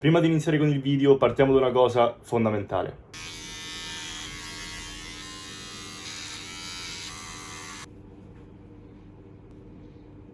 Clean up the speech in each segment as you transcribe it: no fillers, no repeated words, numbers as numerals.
Prima di iniziare con il video partiamo da una cosa fondamentale.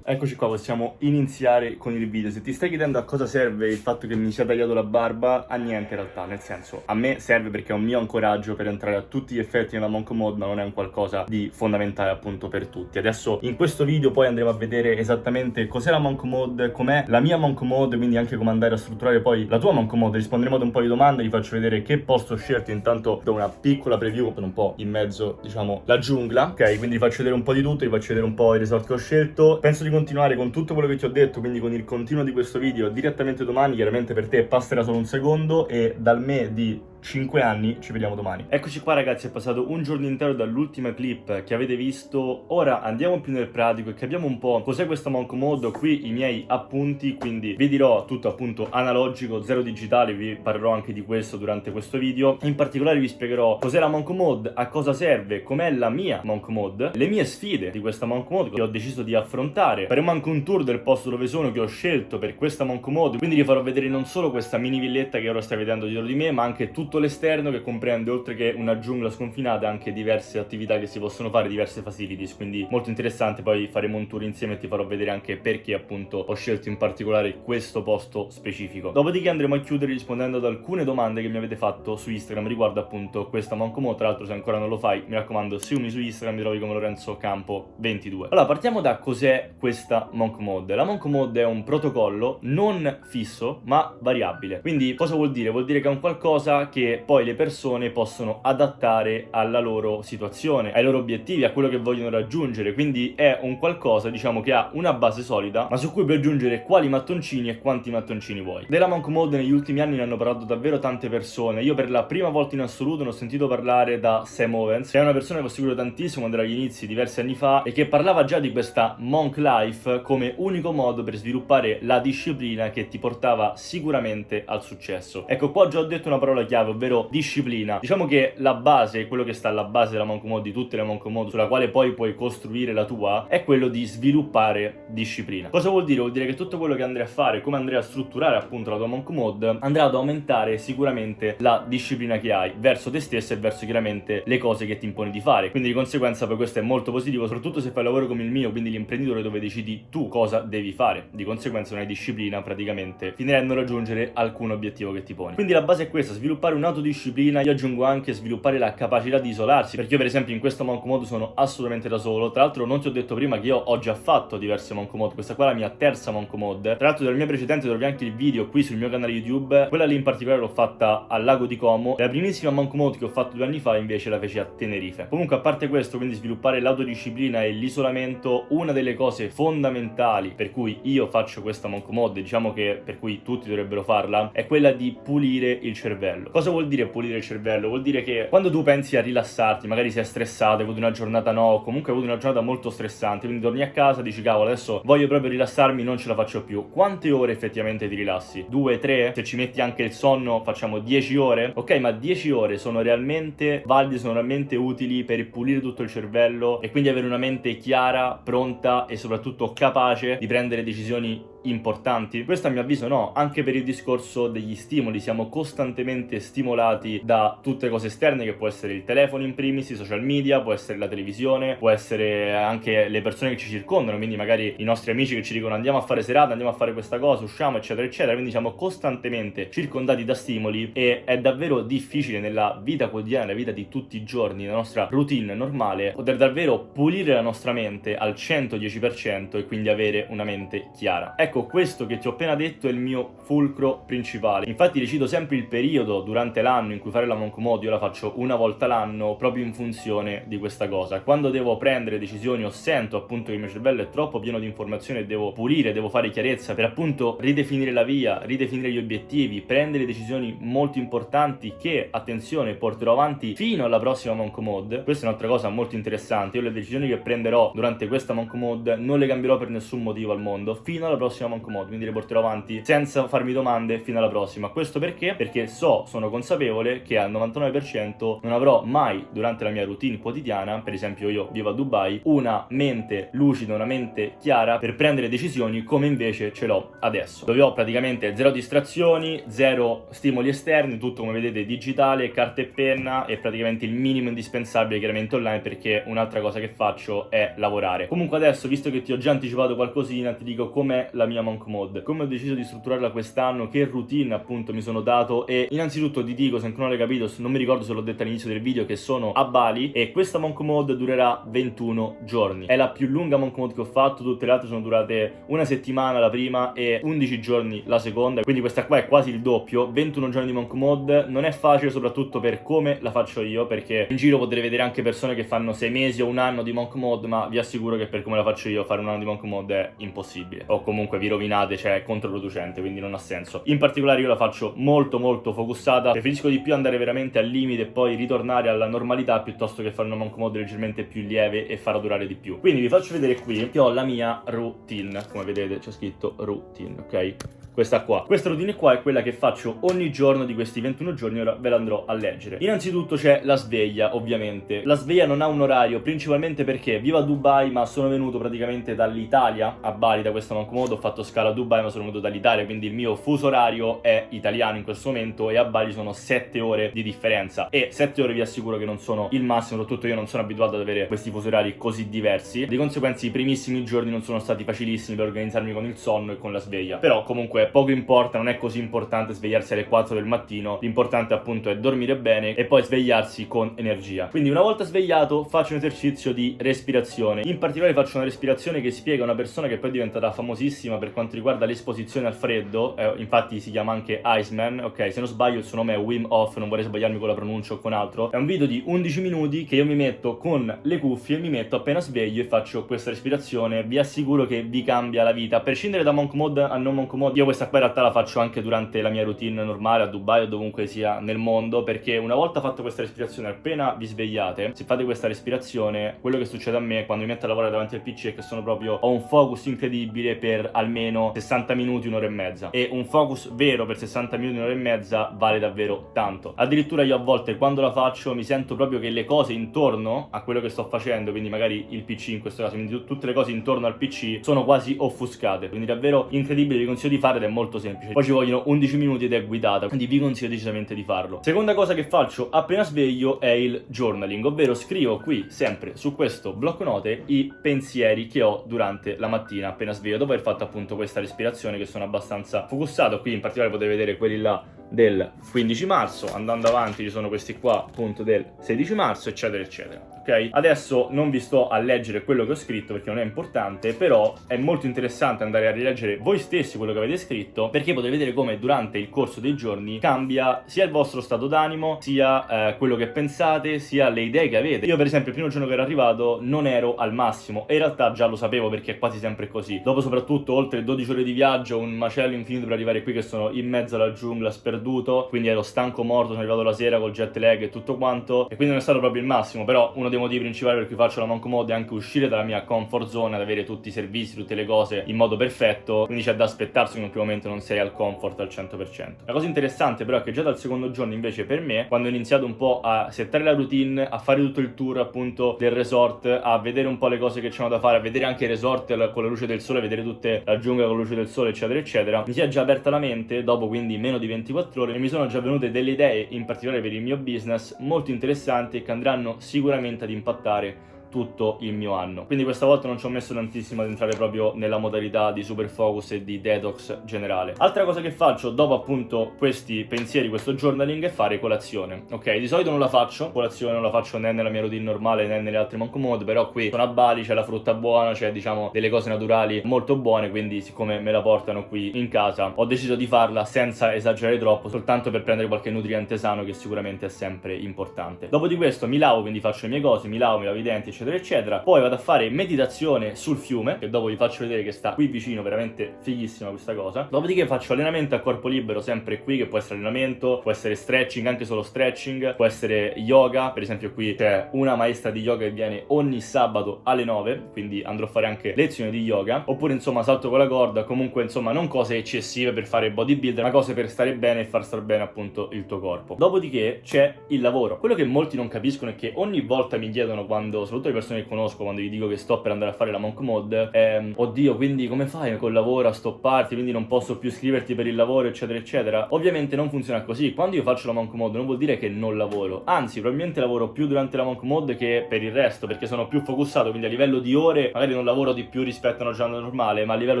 Eccoci qua, possiamo iniziare con il video. Se ti stai chiedendo a cosa serve il fatto che mi sia tagliato la barba, a niente in realtà, nel senso, a me serve perché è un mio ancoraggio per entrare a tutti gli effetti nella Monk Mode, ma non è un qualcosa di fondamentale appunto per tutti. Adesso in questo video poi andremo a vedere esattamente cos'è la Monk Mode, com'è la mia Monk Mode, quindi anche come andare a strutturare poi la tua Monk Mode. Risponderemo ad un po' di domande, vi faccio vedere che posto ho scelto, intanto do una piccola preview per un po' in mezzo, diciamo, la giungla. Ok, quindi vi faccio vedere un po' di tutto, vi faccio vedere un po' i resort che ho scelto. Penso di continuare con tutto quello che ti ho detto, quindi con il continuo di questo video direttamente domani. Chiaramente per te passerà solo un secondo e dal me di 5 anni ci vediamo domani. Eccoci qua ragazzi, è passato un giorno intero dall'ultima clip che avete visto. Ora andiamo più nel pratico e capiamo un po' cos'è questa Monk Mode. Ho qui i miei appunti, quindi vi dirò tutto appunto analogico, zero digitale, vi parlerò anche di questo durante questo video. In particolare vi spiegherò cos'è la Monk Mode, a cosa serve, com'è la mia Monk Mode, le mie sfide di questa Monk Mode che ho deciso di affrontare. Faremo anche un tour del posto dove sono, che ho scelto per questa Monk Mode, quindi vi farò vedere non solo questa mini villetta che ora stai vedendo dietro di me, ma anche tutto l'esterno, che comprende, oltre che una giungla sconfinata, anche diverse attività che si possono fare, diverse facilities, quindi molto interessante. Poi faremo un tour insieme e ti farò vedere anche perché appunto ho scelto in particolare questo posto specifico. Dopodiché andremo a chiudere rispondendo ad alcune domande che mi avete fatto su Instagram riguardo appunto questa Monk Mode. Tra l'altro, se ancora non lo fai, mi raccomando, seguimi su Instagram, mi trovi come Lorenzo Campo 22. Allora, partiamo da cos'è questa Monk Mode. La Monk Mode è un protocollo non fisso ma variabile. Quindi cosa vuol dire? Vuol dire che è un qualcosa che poi le persone possono adattare alla loro situazione, ai loro obiettivi, a quello che vogliono raggiungere. Quindi è un qualcosa, diciamo, che ha una base solida, ma su cui puoi aggiungere quali mattoncini e quanti mattoncini vuoi. Della Monk Mode negli ultimi anni ne hanno parlato davvero tante persone. Io per la prima volta in assoluto ne ho sentito parlare da Sam Owens, che è una persona che ho seguito tantissimo quando era agli inizi, diversi anni fa, e che parlava già di questa Monk Life come unico modo per sviluppare la disciplina che ti portava sicuramente al successo. Ecco, qua già ho detto una parola chiave, ovvero disciplina. Diciamo che la base, quello che sta alla base della Monk Mode, di tutte le Monk Mode, sulla quale poi puoi costruire la tua, è quello di sviluppare disciplina. Cosa vuol dire? Vuol dire che tutto quello che andrai a fare, come andrai a strutturare appunto la tua Monk Mode, andrà ad aumentare sicuramente la disciplina che hai verso te stesso e verso chiaramente le cose che ti imponi di fare. Quindi di conseguenza poi questo è molto positivo, soprattutto se fai lavoro come il mio, quindi l'imprenditore, dove decidi tu cosa devi fare. Di conseguenza non hai disciplina, praticamente finirai a non raggiungere alcun obiettivo che ti poni. Quindi la base è questa: sviluppare un'autodisciplina. Io aggiungo anche sviluppare la capacità di isolarsi, perché io per esempio in questo Monk Mode sono assolutamente da solo. Tra l'altro non ti ho detto prima che io ho già fatto diverse Monk Mode, questa qua è la mia terza Monk Mode. Tra l'altro della mia precedente trovi anche il video qui sul mio canale YouTube, quella lì in particolare l'ho fatta al lago di Como. La primissima Monk Mode che ho fatto 2 anni fa invece la feci a Tenerife. Comunque, a parte questo, quindi sviluppare l'autodisciplina e l'isolamento, una delle cose fondamentali per cui io faccio questa Monk Mode, diciamo che per cui tutti dovrebbero farla, è quella di pulire il cervello. Cosa vuol dire pulire il cervello? Vuol dire che quando tu pensi a rilassarti, magari sei stressato, hai avuto una giornata comunque hai avuto una giornata molto stressante, quindi torni a casa, dici cavolo, adesso voglio proprio rilassarmi, non ce la faccio più. Quante ore effettivamente ti rilassi? 2, 3? Se ci metti anche il sonno facciamo 10 ore? Ok, ma 10 ore sono realmente valide, sono realmente utili per pulire tutto il cervello e quindi avere una mente chiara, pronta e soprattutto capace di prendere decisioni importanti? Questo a mio avviso no. Anche per il discorso degli stimoli, siamo costantemente stimolati da tutte le cose esterne, che può essere il telefono in primis, i social media, può essere la televisione, può essere anche le persone che ci circondano, quindi magari i nostri amici che ci dicono andiamo a fare serata, andiamo a fare questa cosa, usciamo, eccetera eccetera. Quindi siamo costantemente circondati da stimoli e è davvero difficile nella vita quotidiana, nella vita di tutti i giorni, nella nostra routine normale, poter davvero pulire la nostra mente al 110% e quindi avere una mente chiara. Ecco, questo che ti ho appena detto è il mio fulcro principale. Infatti decido sempre il periodo durante l'anno in cui fare la Monk Mode. Io la faccio una volta l'anno proprio in funzione di questa cosa. Quando devo prendere decisioni o sento appunto che il mio cervello è troppo pieno di informazioni e devo pulire, devo fare chiarezza per appunto ridefinire la via, ridefinire gli obiettivi, prendere decisioni molto importanti che, attenzione, porterò avanti fino alla prossima Monk Mode. Questa è un'altra cosa molto interessante. Io le decisioni che prenderò durante questa Monk Mode non le cambierò per nessun motivo al mondo fino alla prossima prossima Monk Mode, quindi le porterò avanti senza farmi domande fino alla prossima. Questo perché? Perché sono consapevole che al 99% non avrò mai durante la mia routine quotidiana, per esempio io vivo a Dubai, una mente lucida, una mente chiara per prendere decisioni come invece ce l'ho adesso, dove ho praticamente zero distrazioni, zero stimoli esterni, tutto come vedete digitale, carta e penna e praticamente il minimo indispensabile chiaramente online, perché un'altra cosa che faccio è lavorare. Comunque adesso, visto che ti ho già anticipato qualcosina, ti dico com'è la mia Monk Mode, come ho deciso di strutturarla quest'anno, che routine appunto mi sono dato. E innanzitutto ti dico, se ancora non l'hai capito, non mi ricordo se l'ho detto all'inizio del video, che sono a Bali e questa Monk Mode durerà 21 giorni. È la più lunga Monk Mode che ho fatto, tutte le altre sono durate una settimana la prima e 11 giorni la seconda, quindi questa qua è quasi il doppio. 21 giorni di Monk Mode non è facile, soprattutto per come la faccio io, perché in giro potrei vedere anche persone che fanno 6 mesi o un anno di Monk Mode, ma vi assicuro che per come la faccio io fare un anno di Monk Mode è impossibile, o comunque vi rovinate, cioè è controproducente, quindi non ha senso. In particolare io la faccio molto focussata, preferisco di più andare veramente al limite e poi ritornare alla normalità piuttosto che fare una Monk Mode leggermente più lieve e farla durare di più. Quindi vi faccio vedere qui che ho la mia routine, come vedete c'è scritto routine, ok? Questa routine qua è quella che faccio ogni giorno di questi 21 giorni, ora ve la andrò a leggere. Innanzitutto c'è la sveglia, ovviamente. La sveglia non ha un orario, principalmente perché vivo a Dubai, ma sono venuto praticamente dall'Italia a Bali da questa Monk Mode. Ho fatto scala a Dubai, ma sono venuto dall'Italia, quindi il mio fuso orario è italiano in questo momento e a Bali sono 7 ore di differenza. E 7 ore vi assicuro che non sono il massimo, soprattutto io non sono abituato ad avere questi fusi orari così diversi. Di conseguenza i primissimi giorni non sono stati facilissimi per organizzarmi con il sonno e con la sveglia. Però comunque poco importa, non è così importante svegliarsi alle 4 del mattino, l'importante appunto è dormire bene e poi svegliarsi con energia. Quindi una volta svegliato faccio un esercizio di respirazione, in particolare faccio una respirazione che spiega una persona che poi è diventata famosissima per quanto riguarda l'esposizione al freddo, infatti si chiama anche Iceman, ok, se non sbaglio il suo nome è Wim Hof, non vorrei sbagliarmi con la pronuncia o con altro. È un video di 11 minuti che io mi metto con le cuffie, mi metto appena sveglio e faccio questa respirazione. Vi assicuro che vi cambia la vita, a prescindere da Monk Mode a non Monk Mode. Io questa qua in realtà la faccio anche durante la mia routine normale a Dubai o dovunque sia nel mondo, perché una volta fatto questa respirazione, appena vi svegliate, se fate questa respirazione, quello che succede a me quando mi metto a lavorare davanti al PC è che ho un focus incredibile per almeno 60 minuti, un'ora e mezza, e un focus vero per 60 minuti, un'ora e mezza vale davvero tanto. Addirittura io a volte quando la faccio mi sento proprio che le cose intorno a quello che sto facendo, quindi magari il PC in questo caso, quindi tutte le cose intorno al PC sono quasi offuscate, quindi davvero incredibile. Vi consiglio di fare ed è molto semplice. Poi ci vogliono 11 minuti ed è guidata, quindi vi consiglio decisamente di farlo. Seconda cosa che faccio appena sveglio è il journaling, ovvero scrivo qui sempre su questo blocco note i pensieri che ho durante la mattina appena sveglio, dopo aver fatto appunto questa respirazione, che sono abbastanza focussato. Qui in particolare potete vedere quelli là del 15 marzo, andando avanti ci sono questi qua appunto del 16 marzo, eccetera eccetera. Ok? Adesso non vi sto a leggere quello che ho scritto perché non è importante, però è molto interessante andare a rileggere voi stessi quello che avete scritto, perché potete vedere come durante il corso dei giorni cambia sia il vostro stato d'animo, sia quello che pensate, sia le idee che avete. Io per esempio il primo giorno che ero arrivato non ero al massimo e in realtà già lo sapevo, perché è quasi sempre così. Dopo soprattutto oltre 12 ore di viaggio, un macello infinito per arrivare qui, che sono in mezzo alla giungla sperduto, quindi ero stanco morto, sono arrivato la sera col jet lag e tutto quanto, e quindi non è stato proprio il massimo. Però uno dei motivi principali per cui faccio la Monk Mode è anche uscire dalla mia comfort zone, ad avere tutti i servizi, tutte le cose in modo perfetto, quindi c'è da aspettarsi che in un primo momento non sei al comfort al 100%. La cosa interessante però è che già dal secondo giorno invece per me, quando ho iniziato un po' a settare la routine, a fare tutto il tour appunto del resort, a vedere un po' le cose che c'erano da fare, a vedere anche il resort con la luce del sole, vedere tutte la giungla con la luce del sole eccetera eccetera, mi si è già aperta la mente dopo quindi meno di 24 ore e mi sono già venute delle idee, in particolare per il mio business, molto interessanti e che andranno sicuramente ad impattare tutto il mio anno. Quindi questa volta non ci ho messo tantissimo ad entrare proprio nella modalità di super focus e di detox generale. Altra cosa che faccio dopo appunto questi pensieri, questo journaling, è fare colazione. Ok, di solito non la faccio colazione, non la faccio né nella mia routine normale né nelle altre Monk Mode, però qui sono a Bali, c'è la frutta buona, c'è diciamo delle cose naturali molto buone, quindi siccome me la portano qui in casa ho deciso di farla senza esagerare troppo, soltanto per prendere qualche nutriente sano che sicuramente è sempre importante. Dopo di questo mi lavo, quindi faccio le mie cose, mi lavo i denti eccetera eccetera. Poi vado a fare meditazione sul fiume, che dopo vi faccio vedere che sta qui vicino, veramente fighissima questa cosa. Dopodiché faccio allenamento a corpo libero sempre qui, che può essere allenamento, può essere stretching, anche solo stretching, può essere yoga. Per esempio qui c'è una maestra di yoga che viene ogni sabato alle 9, quindi andrò a fare anche lezioni di yoga. Oppure insomma salto con la corda, comunque insomma non cose eccessive per fare bodybuilder, ma cose per stare bene e far star bene appunto il tuo corpo. Dopodiché c'è il lavoro. Quello che molti non capiscono è che ogni volta mi chiedono, quando, soprattutto le persone che conosco, quando gli dico che sto per andare a fare la monk mode, oddio, quindi come fai col lavoro a stopparti, quindi non posso più iscriverti per il lavoro eccetera eccetera. Ovviamente non funziona così. Quando io faccio la monk mode non vuol dire che non lavoro, anzi probabilmente lavoro più durante la monk mode che per il resto, perché sono più focussato, quindi a livello di ore magari non lavoro di più rispetto a una giornata normale, ma a livello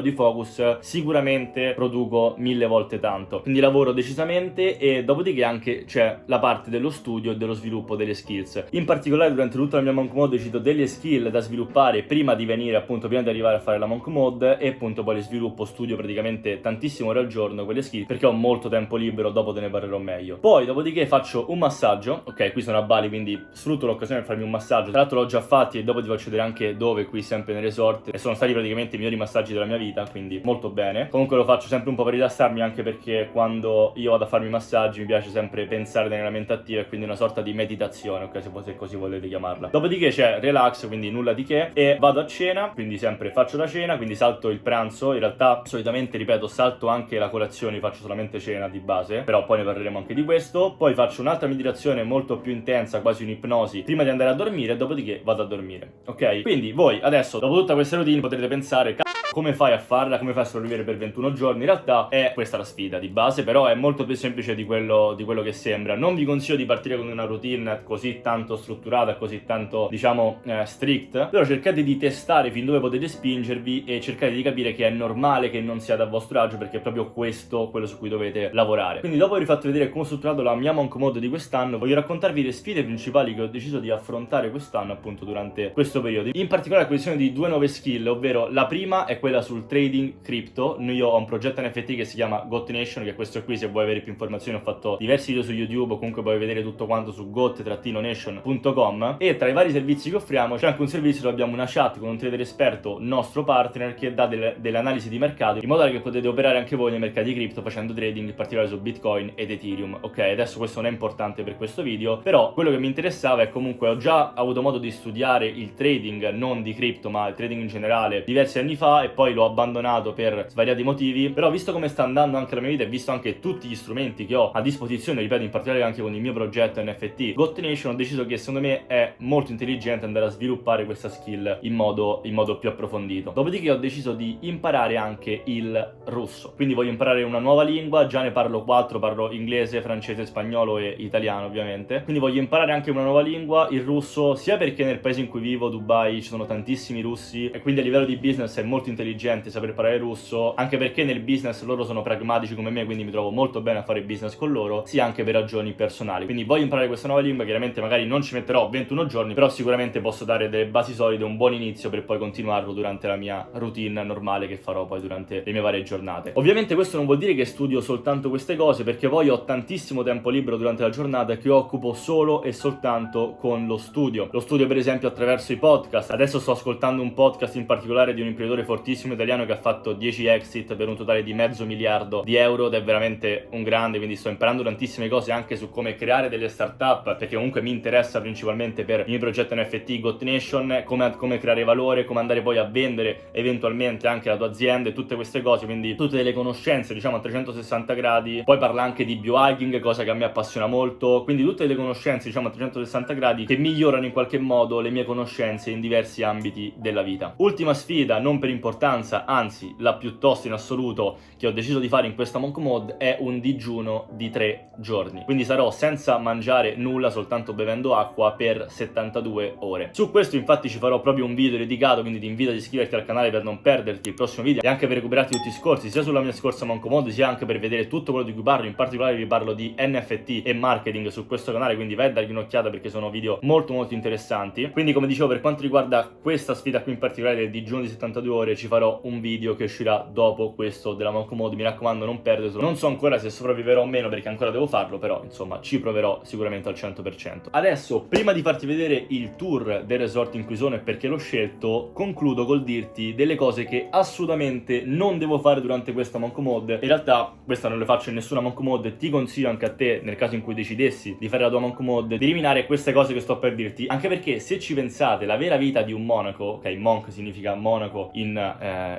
di focus sicuramente produco 1000 volte tanto, quindi lavoro decisamente. E dopodiché anche c'è la parte dello studio e dello sviluppo delle skills. In particolare durante tutta la mia monk mode cito delle skill da sviluppare prima di venire, appunto prima di arrivare a fare la monk mode, e appunto poi le sviluppo, studio praticamente tantissime ore al giorno quelle skill perché ho molto tempo libero, dopo te ne parlerò meglio. Poi dopodiché faccio un massaggio, ok, qui sono a Bali quindi sfrutto l'occasione per farmi un massaggio, tra l'altro l'ho già fatti e dopo ti faccio vedere anche dove, qui sempre nel resort, e sono stati praticamente i migliori massaggi della mia vita, quindi molto bene. Comunque lo faccio sempre un po' per rilassarmi, anche perché quando io vado a farmi i massaggi mi piace sempre pensare nella mente attiva, e quindi una sorta di meditazione, ok, se così volete chiamarla. Dopodiché c'è relax, quindi nulla di che, e vado a cena, quindi sempre faccio la cena, quindi salto il pranzo. In realtà solitamente, ripeto, salto anche la colazione, faccio solamente cena di base, però poi ne parleremo anche di questo. Poi faccio un'altra meditazione molto più intensa, quasi un'ipnosi, prima di andare a dormire, dopodiché vado a dormire, ok? Quindi voi adesso, dopo tutta questa routine, potrete pensare, come fai a farla? Come fai a sopravvivere per 21 giorni? In realtà è questa la sfida di base, però è molto più semplice di quello che sembra. Non vi consiglio di partire con una routine così tanto strutturata, così tanto, diciamo, strict, però cercate di testare fin dove potete spingervi e cercate di capire che è normale che non siate a vostro agio, perché è proprio questo quello su cui dovete lavorare. Quindi dopo aver fatto vedere come ho strutturato la mia monk mode di quest'anno, voglio raccontarvi le sfide principali che ho deciso di affrontare quest'anno, appunto durante questo periodo. In particolare la questione di 2 nuove skill, ovvero la prima è quella sul trading crypto. Io ho un progetto NFT che si chiama GOAT-Nation, che è questo qui. Se vuoi avere più informazioni ho fatto diversi video su YouTube, o comunque puoi vedere tutto quanto su goat-nation.com. e tra i vari servizi che offriamo c'è anche un servizio dove abbiamo una chat con un trader esperto, nostro partner, che dà delle analisi di mercato, in modo che potete operare anche voi nei mercati cripto facendo trading, in particolare su Bitcoin ed Ethereum. Ok, adesso questo non è importante per questo video, però quello che mi interessava è, comunque ho già avuto modo di studiare il trading, non di cripto ma il trading in generale, diversi anni fa, e poi l'ho abbandonato per svariati motivi. Però visto come sta andando anche la mia vita e visto anche tutti gli strumenti che ho a disposizione, ripeto, in particolare anche con il mio progetto NFT GOAT-Nation, ho deciso che secondo me è molto intelligente andare a sviluppare questa skill in modo più approfondito. Dopodiché ho deciso di imparare anche il russo, quindi voglio imparare una nuova lingua. Già ne parlo 4, parlo inglese, francese, spagnolo e italiano ovviamente, quindi voglio imparare anche una nuova lingua, il russo, sia perché nel paese in cui vivo, Dubai, ci sono tantissimi russi e quindi a livello di business è molto intelligente saper parlare russo, anche perché nel business loro sono pragmatici come me, quindi mi trovo molto bene a fare business con loro, sia anche per ragioni personali. Quindi voglio imparare questa nuova lingua. Chiaramente magari non ci metterò 21 giorni, però sicuramente posso dare delle basi solide, un buon inizio per poi continuarlo durante la mia routine normale che farò poi durante le mie varie giornate. Ovviamente questo non vuol dire che studio soltanto queste cose, perché poi ho tantissimo tempo libero durante la giornata che occupo solo e soltanto con lo studio. Lo studio per esempio attraverso i podcast. Adesso sto ascoltando un podcast in particolare di un imprenditore fortissimo italiano che ha fatto 10 exit per un totale di $500 million ed è veramente un grande, quindi sto imparando tantissime cose anche su come creare delle startup, perché comunque mi interessa principalmente per il mio progetto NFT GOAT-Nation, come creare valore, come andare poi a vendere eventualmente anche la tua azienda e tutte queste cose, quindi tutte delle conoscenze diciamo a 360 gradi. Poi parla anche di biohacking, cosa che a me appassiona molto, quindi tutte le conoscenze diciamo a 360 gradi che migliorano in qualche modo le mie conoscenze in diversi ambiti della vita. Ultima sfida, non per importanza, anzi la più tosta in assoluto, che ho deciso di fare in questa monk mode è un digiuno di 3 giorni, quindi sarò senza mangiare nulla, soltanto bevendo acqua per 72 ore. Su questo infatti ci farò proprio un video dedicato, quindi ti invito ad iscriverti al canale per non perderti il prossimo video e anche per recuperarti tutti i scorsi, sia sulla mia scorsa monk mode sia anche per vedere tutto quello di cui parlo. In particolare vi parlo di NFT e marketing su questo canale, quindi vai a dargli un'occhiata perché sono video molto interessanti. Quindi come dicevo, per quanto riguarda questa sfida qui in particolare del digiuno di 72 ore, ci farò un video che uscirà dopo questo della Monk Mode, mi raccomando non perdetelo. Non so ancora se sopravviverò o meno perché ancora devo farlo, però insomma ci proverò sicuramente al 100%. Adesso, prima di farti vedere il tour del resort in cui sono e perché l'ho scelto, concludo col dirti delle cose che assolutamente non devo fare durante questa Monk Mode. In realtà questa non le faccio in nessuna Monk Mode, ti consiglio anche a te, nel caso in cui decidessi di fare la tua Monk Mode, di eliminare queste cose che sto per dirti, anche perché se ci pensate, la vera vita di un monaco, ok, monk significa monaco in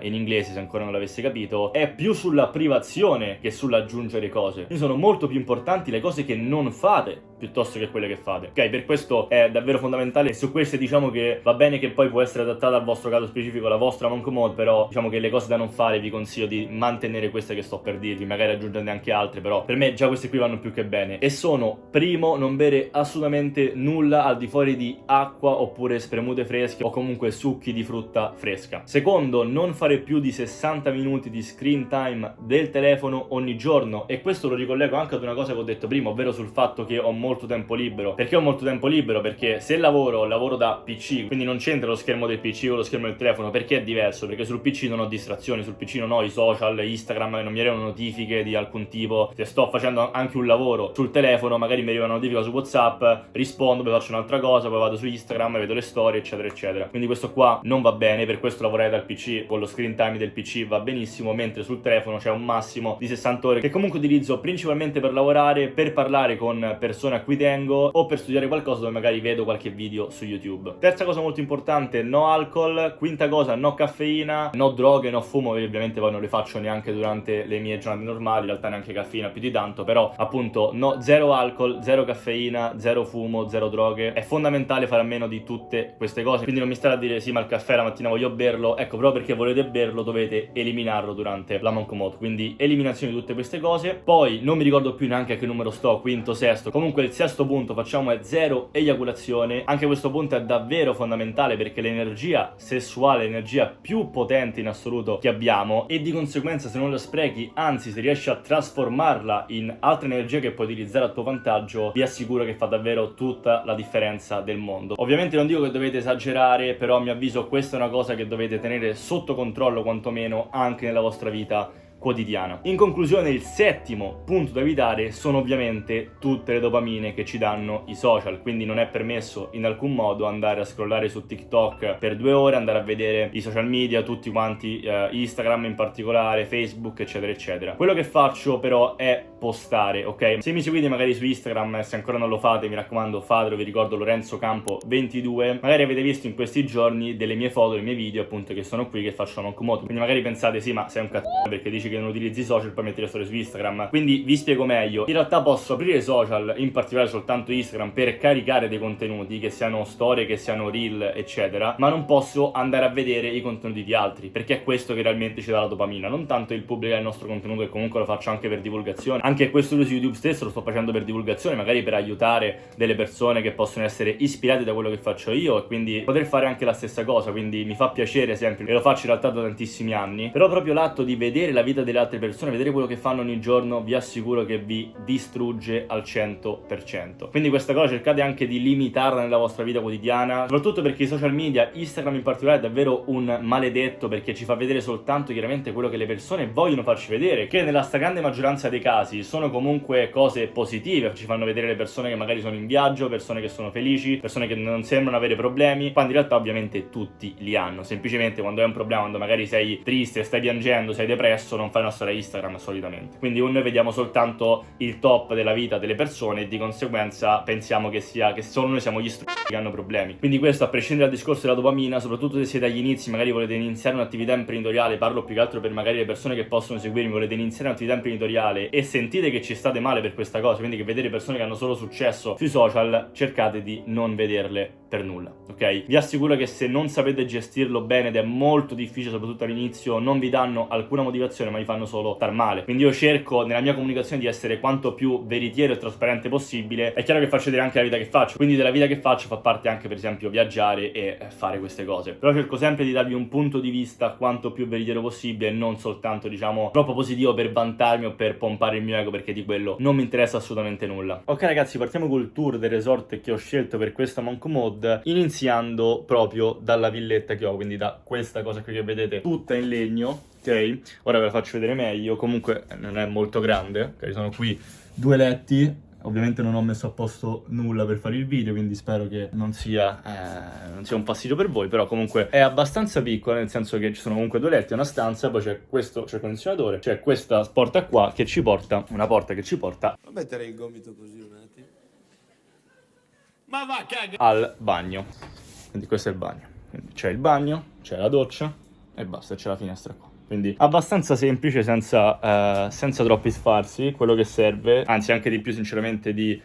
inglese se ancora non l'avessi capito, è più sulla privazione che sull'aggiungere cose. Quindi sono molto più importanti le cose che non fate piuttosto che quelle che fate, ok? Per questo è davvero fondamentale. Su queste diciamo che va bene che poi può essere adattata al vostro caso specifico, la vostra Monk Mode, però diciamo che le cose da non fare vi consiglio di mantenere queste che sto per dirvi, magari aggiungerne anche altre, però per me già queste qui vanno più che bene. E sono: primo, non bere assolutamente nulla al di fuori di acqua oppure spremute fresche o comunque succhi di frutta fresca. Secondo, non fare più di 60 minuti di screen time del telefono ogni giorno, e questo lo ricollego anche ad una cosa che ho detto prima, ovvero sul fatto che ho molto tempo libero. Perché ho molto tempo libero? Perché se lavoro da PC, quindi non c'entra lo schermo del PC o lo schermo del telefono. Perché è diverso? Perché sul PC non ho distrazioni, sul PC non ho i social, Instagram, non mi arrivano notifiche di alcun tipo. Se sto facendo anche un lavoro sul telefono, magari mi arriva una notifica su WhatsApp, rispondo, poi faccio un'altra cosa, poi vado su Instagram, vedo le storie, eccetera eccetera. Quindi questo qua non va bene, per questo lavorare dal PC con lo screen time del PC va benissimo, mentre sul telefono c'è un massimo di 60 ore che comunque utilizzo principalmente per lavorare, per parlare con persone a cui tengo o per studiare qualcosa dove magari vedo qualche video su YouTube. Terza cosa molto importante, no alcol. Quinta cosa, no caffeina, no droghe, no fumo. Io ovviamente poi non le faccio neanche durante le mie giornate normali, in realtà neanche caffeina più di tanto, però appunto no, zero alcol, zero caffeina, zero fumo, zero droghe. È fondamentale fare a meno di tutte queste cose, quindi non mi state a dire sì ma il caffè la mattina voglio berlo, ecco, proprio perché volete berlo dovete eliminarlo durante la Monk Mode, quindi eliminazione di tutte queste cose. Poi non mi ricordo più neanche a che numero sto, quinto, sesto, comunque il sesto punto facciamo è zero eiaculazione. Anche questo punto è davvero fondamentale perché l'energia sessuale è l'energia più potente in assoluto che abbiamo, e di conseguenza se non la sprechi, anzi se riesci a trasformarla in altra energia che puoi utilizzare a tuo vantaggio, vi assicuro che fa davvero tutta la differenza del mondo. Ovviamente non dico che dovete esagerare, però a mio avviso questa è una cosa che dovete tenere sotto controllo quantomeno anche nella vostra vita quotidiana. In conclusione, il settimo punto da evitare sono ovviamente tutte le dopamine che ci danno i social, quindi non è permesso in alcun modo andare a scrollare su TikTok per 2 ore, andare a vedere i social media tutti quanti, Instagram in particolare, Facebook eccetera eccetera. Quello che faccio però è postare, ok? Se mi seguite magari su Instagram, se ancora non lo fate mi raccomando fatelo, vi ricordo Lorenzo Campo 22, magari avete visto in questi giorni delle mie foto, dei miei video appunto che sono qui che faccio la Monk Mode, quindi magari pensate sì ma sei un cazzo perché dici che non utilizzi i social poi metti le storie su Instagram. Quindi vi spiego meglio, in realtà posso aprire i social, in particolare soltanto Instagram, per caricare dei contenuti che siano storie, che siano reel eccetera, ma non posso andare a vedere i contenuti di altri, perché è questo che realmente ci dà la dopamina, non tanto il pubblicare il nostro contenuto, che comunque lo faccio anche per divulgazione. Anche questo video su YouTube stesso lo sto facendo per divulgazione, magari per aiutare delle persone che possono essere ispirate da quello che faccio io e quindi poter fare anche la stessa cosa, quindi mi fa piacere sempre e lo faccio in realtà da tantissimi anni. Però proprio l'atto di vedere la vita delle altre persone, vedere quello che fanno ogni giorno, vi assicuro che vi distrugge al 100%. Quindi questa cosa cercate anche di limitarla nella vostra vita quotidiana, soprattutto perché i social media, Instagram in particolare, è davvero un maledetto perché ci fa vedere soltanto chiaramente quello che le persone vogliono farci vedere, che nella stragrande maggioranza dei casi sono comunque cose positive, ci fanno vedere le persone che magari sono in viaggio, persone che sono felici, persone che non sembrano avere problemi, quando in realtà ovviamente tutti li hanno. Semplicemente quando hai un problema, quando magari sei triste, stai piangendo, sei depresso, non fai una storia Instagram solitamente. Quindi noi vediamo soltanto il top della vita delle persone e di conseguenza pensiamo che solo noi siamo gli stronzi che hanno problemi. Quindi questo a prescindere dal discorso della dopamina, soprattutto se siete agli inizi, magari volete iniziare un'attività imprenditoriale, parlo più che altro per magari le persone che possono seguirmi, volete iniziare un'attività imprenditoriale e sentite che ci state male per questa cosa, quindi che vedete persone che hanno solo successo sui social, cercate di non vederle per nulla, ok? Vi assicuro che se non sapete gestirlo bene, ed è molto difficile soprattutto all'inizio, non vi danno alcuna motivazione, ma mi fanno solo star male. Quindi io cerco nella mia comunicazione di essere quanto più veritiero e trasparente possibile. È chiaro che faccio vedere anche la vita che faccio, quindi della vita che faccio fa parte anche per esempio viaggiare e fare queste cose, però cerco sempre di darvi un punto di vista quanto più veritiero possibile e non soltanto diciamo troppo positivo per vantarmi o per pompare il mio ego, perché di quello non mi interessa assolutamente nulla. Ok ragazzi, partiamo col tour del resort che ho scelto per questa Monk Mod, iniziando proprio dalla villetta che ho, quindi da questa cosa qui che vedete tutta in legno. Ok, ora ve la faccio vedere meglio. Comunque non è molto grande, ok, sono qui 2 letti. Ovviamente non ho messo a posto nulla per fare il video, quindi spero che non sia un fastidio per voi, però comunque è abbastanza piccola, nel senso che ci sono comunque 2 letti, una stanza, poi c'è questo, c'è il condizionatore, c'è questa porta qua che ci porta, una porta che ci porta a mettere il gomito così un attimo. Ma va caga! Al bagno. Quindi questo è il bagno. Quindi c'è il bagno, c'è la doccia e basta, c'è la finestra qua. Quindi abbastanza semplice, senza troppi sfarzi, quello che serve, anzi anche di più sinceramente di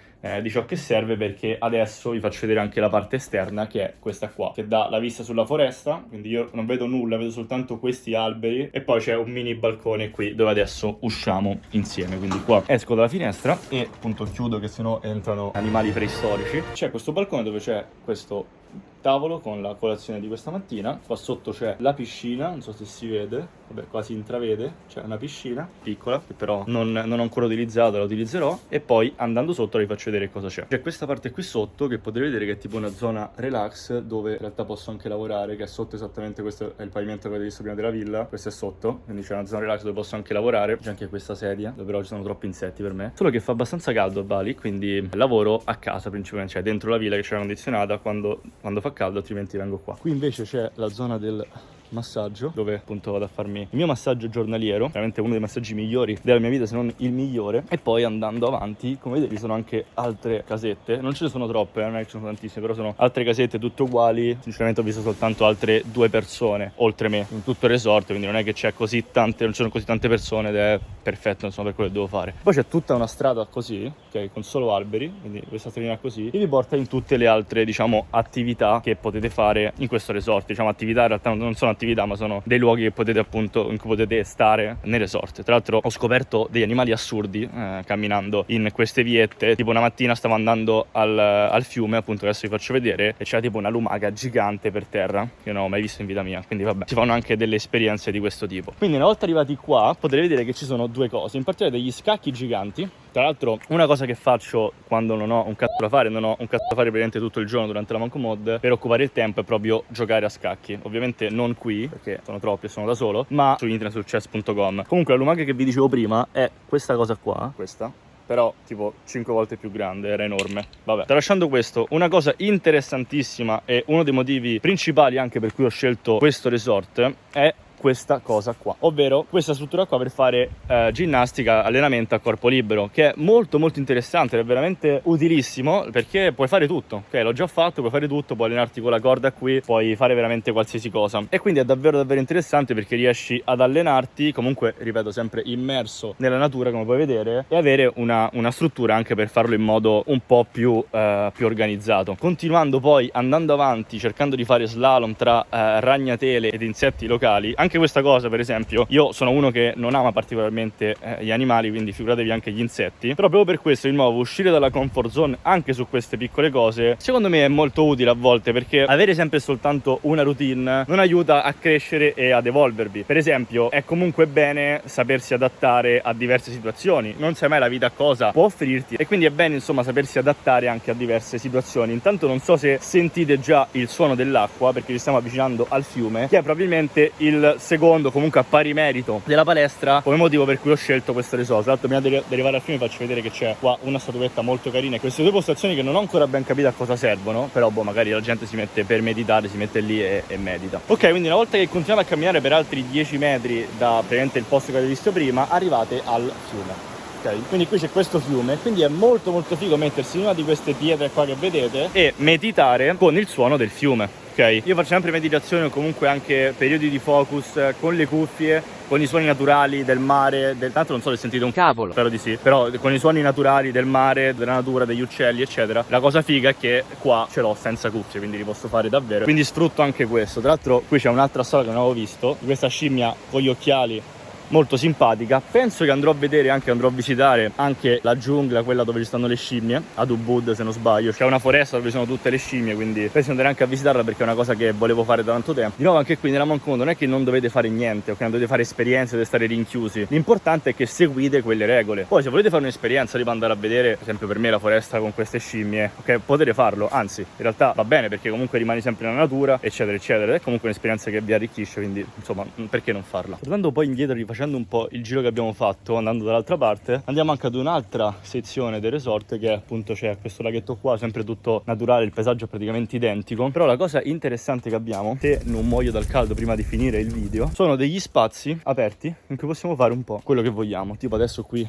ciò che serve, perché adesso vi faccio vedere anche la parte esterna, che è questa qua, che dà la vista sulla foresta, quindi io non vedo nulla, vedo soltanto questi alberi, e poi c'è un mini balcone qui dove adesso usciamo insieme, quindi qua esco dalla finestra e appunto chiudo, che sennò entrano animali preistorici. C'è questo balcone dove c'è questo tavolo con la colazione di questa mattina. Qua sotto c'è la piscina, non so se si vede, vabbè qua si intravede, c'è una piscina piccola che però non ho ancora utilizzato, la utilizzerò, e poi andando sotto vi faccio vedere cosa c'è. C'è questa parte qui sotto che potete vedere che è tipo una zona relax, dove in realtà posso anche lavorare, che è sotto esattamente, questo è il pavimento che avete visto prima della villa, questo è sotto, quindi c'è una zona relax dove posso anche lavorare. C'è anche questa sedia, dove però ci sono troppi insetti per me, solo che fa abbastanza caldo a Bali, quindi lavoro a casa principalmente, cioè dentro la villa che c'è la condizionata quando fa caldo, altrimenti vengo qua. Qui invece c'è la zona del massaggio, dove appunto vado a farmi il mio massaggio giornaliero, veramente uno dei massaggi migliori della mia vita, se non il migliore. E poi andando avanti, come vedete, ci sono anche altre casette, non ce ne sono troppe, non è che ci sono tantissime, però sono altre casette tutte uguali. Sinceramente ho visto soltanto altre 2 persone oltre me in tutto il resort, quindi non è che c'è così tante, non ci sono così tante persone, ed è perfetto insomma per quello che devo fare. Poi c'è tutta una strada così, ok, con solo alberi, quindi questa stradina così, e vi porta in tutte le altre diciamo attività che potete fare in questo resort. Diciamo attività in realtà non sono attività, ma sono dei luoghi che potete appunto, in cui potete stare nel resort. Tra l'altro ho scoperto degli animali assurdi camminando in queste viette. Tipo una mattina stavo andando al fiume, appunto adesso vi faccio vedere, e c'era tipo una lumaca gigante per terra che non ho mai visto in vita mia, quindi vabbè, si fanno anche delle esperienze di questo tipo. Quindi una volta arrivati qua potete vedere che ci sono 2 cose, in particolare degli scacchi giganti. Tra l'altro una cosa che faccio quando non ho un cazzo da fare, non ho un cazzo da fare praticamente tutto il giorno durante la Monk Mod, per occupare il tempo, è proprio giocare a scacchi. Ovviamente non qui, perché sono troppi e sono da solo, ma su internet, su chess.com. Comunque la lumaca che vi dicevo prima è questa cosa qua, questa, però tipo 5 volte più grande, era enorme. Vabbè, tralasciando questo, una cosa interessantissima e uno dei motivi principali anche per cui ho scelto questo resort è questa cosa qua, ovvero questa struttura qua per fare ginnastica, allenamento a corpo libero, che è molto molto interessante, è veramente utilissimo, perché puoi fare tutto, ok, l'ho già fatto, puoi fare tutto, puoi allenarti con la corda qui, puoi fare veramente qualsiasi cosa, e quindi è davvero davvero interessante perché riesci ad allenarti comunque, ripeto, sempre immerso nella natura, come puoi vedere, e avere una struttura anche per farlo in modo un po' più organizzato. Continuando poi, andando avanti, cercando di fare slalom tra ragnatele ed insetti locali. Anche questa cosa, per esempio, io sono uno che non ama particolarmente gli animali, quindi figuratevi anche gli insetti, però proprio per questo di nuovo uscire dalla comfort zone anche su queste piccole cose secondo me è molto utile a volte, perché avere sempre soltanto una routine non aiuta a crescere e ad evolvervi. Per esempio è comunque bene sapersi adattare a diverse situazioni, non sai mai la vita cosa può offrirti, e quindi è bene insomma sapersi adattare anche a diverse situazioni. Intanto non so se sentite già il suono dell'acqua, perché ci stiamo avvicinando al fiume, che è probabilmente il secondo, comunque a pari merito, della palestra, come motivo per cui ho scelto questo resort. Tra l'altro, prima di arrivare al fiume faccio vedere che c'è qua una statuetta molto carina, e queste 2 postazioni che non ho ancora ben capito a cosa servono, però boh, magari la gente si mette per meditare, si mette lì e medita. Ok, quindi una volta che continuate a camminare per altri 10 metri da praticamente il posto che avete visto prima, arrivate al fiume. Ok, quindi qui c'è questo fiume, quindi è molto molto figo mettersi in una di queste pietre qua che vedete e meditare con il suono del fiume. Ok, io faccio sempre meditazione o comunque anche periodi di focus con le cuffie, con i suoni naturali del mare, tanto non so se sentite un cavolo, spero di sì, però con i suoni naturali del mare, della natura, degli uccelli eccetera. La cosa figa è che qua ce l'ho senza cuffie, quindi li posso fare davvero, quindi sfrutto anche questo. Tra l'altro qui c'è un'altra storia che non avevo visto, di questa scimmia con gli occhiali molto simpatica. Penso che andrò a visitare anche la giungla, quella dove ci stanno le scimmie, ad Ubud se non sbaglio. C'è una foresta dove ci sono tutte le scimmie, quindi penso di andare anche a visitarla perché è una cosa che volevo fare da tanto tempo. Di nuovo anche qui nella Monco Mondo non è che non dovete fare niente, ok? Non dovete fare esperienze, dovete stare rinchiusi. L'importante è che seguite quelle regole. Poi se volete fare un'esperienza, tipo andare a vedere, per esempio per me, la foresta con queste scimmie, ok? Potete farlo, anzi in realtà va bene perché comunque rimani sempre nella natura, eccetera eccetera. È comunque un'esperienza che vi arricchisce, quindi insomma perché non farla? Tornando poi indietro, rifacendo un po' il giro che abbiamo fatto, andando dall'altra parte, andiamo anche ad un'altra sezione del resort che appunto c'è questo laghetto qua, sempre tutto naturale, il paesaggio è praticamente identico. Però la cosa interessante che abbiamo, se non muoio dal caldo prima di finire il video, sono degli spazi aperti in cui possiamo fare un po' quello che vogliamo. Tipo adesso qui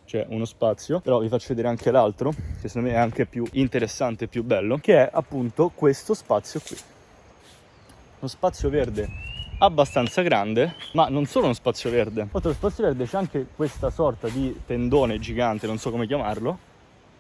c'è uno spazio, però vi faccio vedere anche l'altro, che secondo me è anche più interessante e più bello, che è appunto questo spazio qui. Uno spazio verde abbastanza grande, ma non solo uno spazio verde. Oltre allo spazio verde c'è anche questa sorta di tendone gigante, non so come chiamarlo,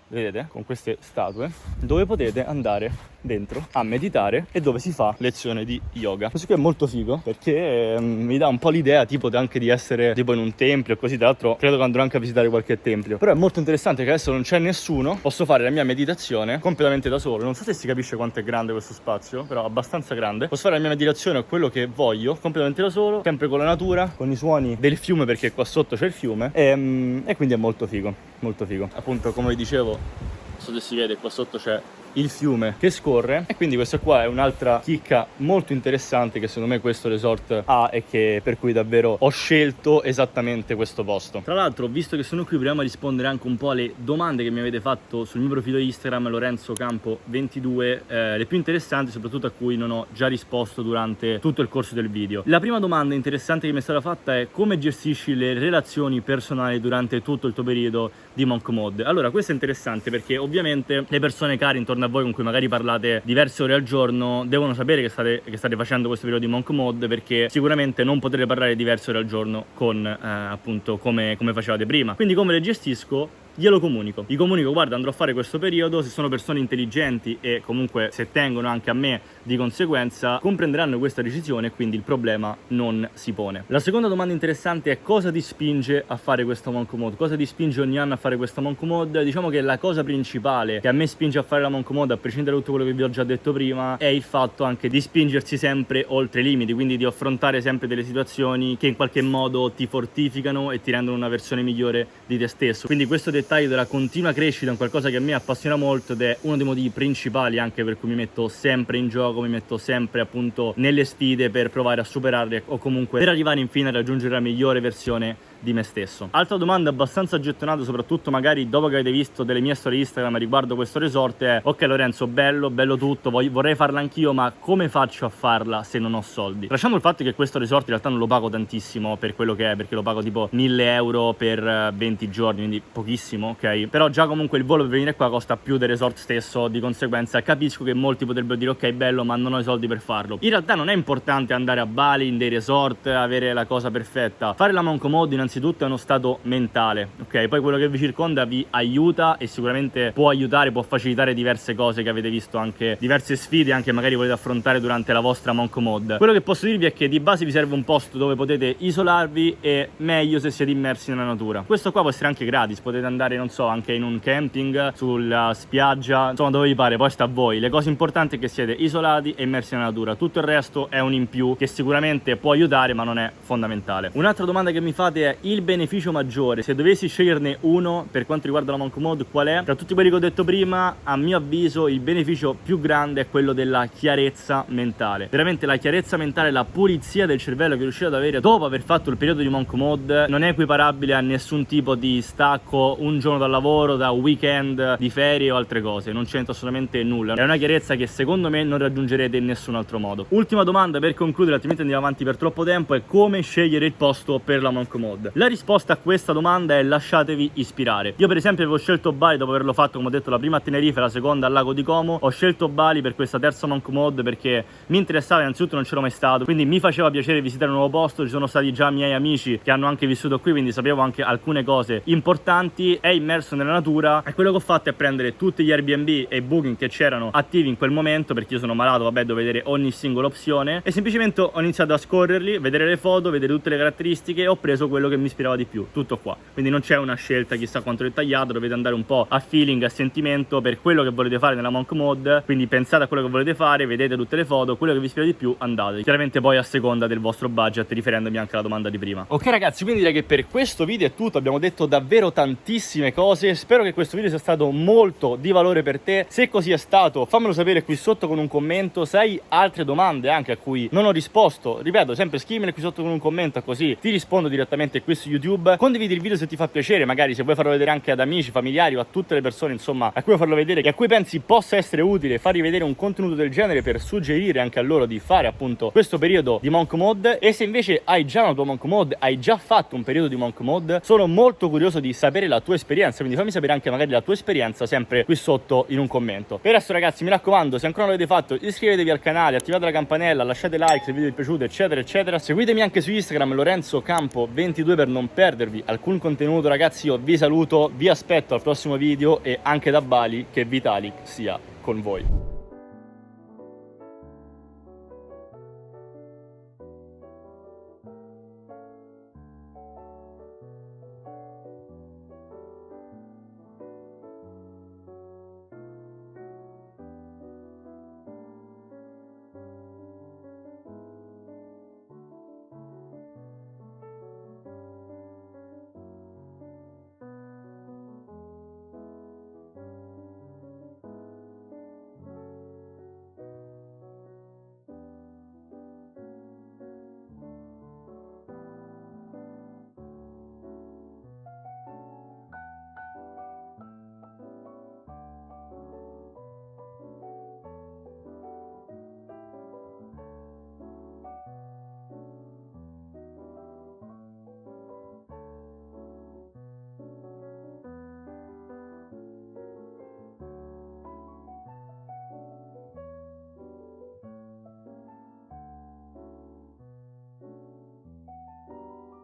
vedete, con queste statue, dove potete andare dentro a meditare e dove si fa lezione di yoga. Questo qui è molto figo perché mi dà un po' l'idea tipo anche di essere tipo in un tempio, così. Tra l'altro credo che andrò anche a visitare qualche tempio, però è molto interessante che adesso non c'è nessuno, posso fare la mia meditazione completamente da solo. Non so se si capisce quanto è grande questo spazio, però abbastanza grande. Posso fare la mia meditazione o quello che voglio completamente da solo, sempre con la natura, con i suoni del fiume, perché qua sotto c'è il fiume, e quindi è molto figo, molto figo. Appunto, come vi dicevo, non so se si vede, qua sotto c'è il fiume che scorre, e quindi questa qua è un'altra chicca molto interessante che secondo me questo resort ha, e che per cui davvero ho scelto esattamente questo posto. Tra l'altro, visto che sono qui, proviamo a rispondere anche un po' alle domande che mi avete fatto sul mio profilo Instagram, Lorenzo Campo 22, le più interessanti, soprattutto a cui non ho già risposto durante tutto il corso del video. La prima domanda interessante che mi è stata fatta è: come gestisci le relazioni personali durante tutto il tuo periodo di Monk Mode? Allora, questo è interessante perché ovviamente le persone care intorno a voi con cui magari parlate diverse ore al giorno devono sapere che state facendo questo periodo di Monk Mode, perché sicuramente non potrete parlare diverse ore al giorno con appunto come facevate prima. Quindi come le gestisco? Glielo comunico, gli comunico: guarda, andrò a fare questo periodo. Se sono persone intelligenti e comunque se tengono anche a me di conseguenza, comprenderanno questa decisione e quindi il problema non si pone. La seconda domanda interessante è: cosa ti spinge a fare questo Monk Mode? Cosa ti spinge ogni anno a fare questo Monk Mode? Diciamo che la cosa principale che a me spinge a fare la Monk Mode, a prescindere da tutto quello che vi ho già detto prima, è il fatto anche di spingersi sempre oltre i limiti, quindi di affrontare sempre delle situazioni che in qualche modo ti fortificano e ti rendono una versione migliore di te stesso. Quindi questo dettaglio della continua crescita è un qualcosa che a me appassiona molto ed è uno dei motivi principali anche per cui mi metto sempre in gioco, mi metto sempre appunto nelle sfide per provare a superarle o comunque per arrivare infine a raggiungere la migliore versione di me stesso. Altra domanda abbastanza gettonata, soprattutto magari dopo che avete visto delle mie storie Instagram riguardo questo resort, è: ok Lorenzo, bello tutto, vorrei farla anch'io, ma come faccio a farla se non ho soldi? Lasciamo il fatto che questo resort in realtà non lo pago tantissimo per quello che è, perché lo pago tipo 1000 euro per 20 giorni, quindi pochissimo, ok? Però già comunque il volo per venire qua costa più del resort stesso, di conseguenza capisco che molti potrebbero dire: ok, bello, ma non ho i soldi per farlo. In realtà non è importante andare a Bali in dei resort, avere la cosa perfetta. Fare la Monk Mode innanzitutto è uno stato mentale, ok? Poi quello che vi circonda vi aiuta e sicuramente può aiutare, può facilitare diverse cose che avete visto, anche diverse sfide anche magari volete affrontare durante la vostra Monk Mode. Quello che posso dirvi è che di base vi serve un posto dove potete isolarvi, e meglio se siete immersi nella natura. Questo qua può essere anche gratis, potete andare, non so, anche in un camping, sulla spiaggia, insomma dove vi pare, poi sta a voi. Le cose importanti è che siete isolati e immersi nella natura, tutto il resto è un in più che sicuramente può aiutare ma non è fondamentale. Un'altra domanda che mi fate è: il beneficio maggiore, se dovessi sceglierne uno per quanto riguarda la Monk Mode, qual è? Tra tutti quelli che ho detto prima, a mio avviso il beneficio più grande è quello della chiarezza mentale. Veramente la chiarezza mentale, la pulizia del cervello che riuscite ad avere dopo aver fatto il periodo di Monk Mode non è equiparabile a nessun tipo di stacco, un giorno dal lavoro, da weekend, di ferie o altre cose. Non c'entra assolutamente nulla. È una chiarezza che secondo me non raggiungerete in nessun altro modo. Ultima domanda per concludere, altrimenti andiamo avanti per troppo tempo, è: come scegliere il posto per la Monk Mode? La risposta a questa domanda è: lasciatevi ispirare. Io per esempio avevo scelto Bali dopo averlo fatto, come ho detto, la prima a Tenerife, la seconda al lago di Como. Ho scelto Bali per questa terza monk mode perché mi interessava, innanzitutto non c'ero mai stato, quindi mi faceva piacere visitare un nuovo posto. Ci sono stati già miei amici che hanno anche vissuto qui, quindi sapevo anche alcune cose importanti. È immerso nella natura, e quello che ho fatto è prendere tutti gli Airbnb e Booking che c'erano attivi in quel momento, perché io sono malato, vabbè, devo vedere ogni singola opzione, e semplicemente ho iniziato a scorrerli, vedere le foto, vedere tutte le caratteristiche, e ho preso quello che mi ispirava di più, tutto qua. Quindi non c'è una scelta chissà quanto dettagliata, dovete andare un po' a feeling, a sentimento per quello che volete fare nella monk mode. Quindi pensate a quello che volete fare, vedete tutte le foto, quello che vi ispira di più andate, chiaramente poi a seconda del vostro budget, riferendomi anche alla domanda di prima. Ok ragazzi, quindi direi che per questo video è tutto, abbiamo detto davvero tantissime cose. Spero che questo video sia stato molto di valore per te. Se così è stato, fammelo sapere qui sotto con un commento. Se hai altre domande anche a cui non ho risposto, ripeto, sempre scrivimele qui sotto con un commento, così ti rispondo direttamente qui su YouTube. Condividi il video se ti fa piacere, magari se vuoi farlo vedere anche ad amici, familiari o a tutte le persone insomma a cui vuoi farlo vedere, che a cui pensi possa essere utile fargli vedere un contenuto del genere, per suggerire anche a loro di fare appunto questo periodo di monk mode. E se invece hai già una tua monk mode, hai già fatto un periodo di monk mode, sono molto curioso di sapere la tua esperienza, quindi fammi sapere anche magari la tua esperienza sempre qui sotto in un commento. Per adesso ragazzi, mi raccomando, se ancora non l'avete fatto, iscrivetevi al canale, attivate la campanella, lasciate like se il video vi è piaciuto, eccetera eccetera. Seguitemi anche su Instagram, Lorenzo Campo 22, per non perdervi alcun contenuto. Ragazzi, io vi saluto, vi aspetto al prossimo video, e anche da Bali che Vitalik sia con voi.